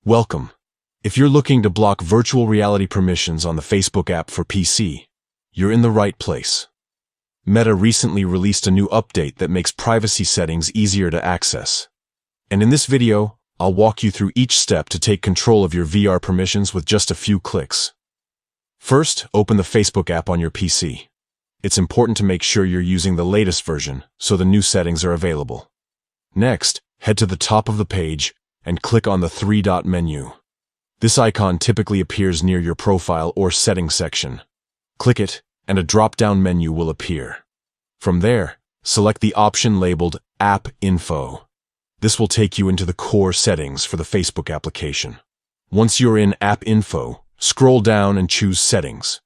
Welcome. If you're looking to block virtual reality permissions on the Facebook app for PC, you're in the right place. Meta recently released a new update that makes privacy settings easier to access. And in this video, I'll walk you through each step to take control of your VR permissions with just a few clicks. First, open the Facebook app on your PC. It's important to make sure you're using the latest version, so the new settings are available. Next, head to the top of the page and click on the three-dot menu. This icon typically appears near your profile or settings section. Click it, and a drop-down menu will appear. From there, select the option labeled App Info. This will take you into the core settings for the Facebook application. Once you're in App Info, scroll down and choose Settings.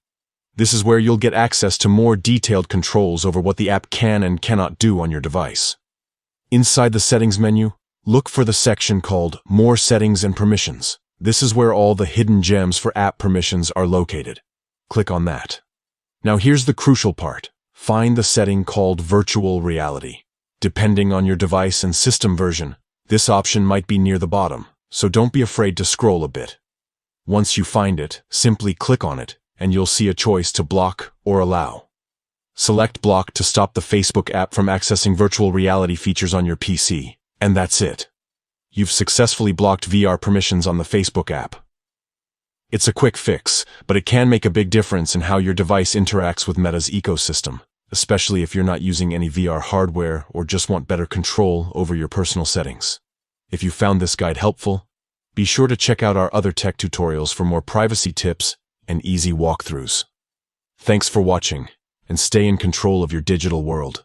This is where you'll get access to more detailed controls over what the app can and cannot do on your device. Inside the Settings menu, look for the section called More Settings and Permissions. This is where all the hidden gems for app permissions are located. Click on that. Now here's the crucial part. Find the setting called Virtual Reality. Depending on your device and system version, this option might be near the bottom, so don't be afraid to scroll a bit. Once you find it, simply click on it, and you'll see a choice to block or allow. Select Block to stop the Facebook app from accessing virtual reality features on your PC. And that's it. You've successfully blocked VR permissions on the Facebook app. It's a quick fix, but it can make a big difference in how your device interacts with Meta's ecosystem, especially if you're not using any VR hardware or just want better control over your personal settings. If you found this guide helpful, be sure to check out our other tech tutorials for more privacy tips and easy walkthroughs. Thanks for watching, and stay in control of your digital world.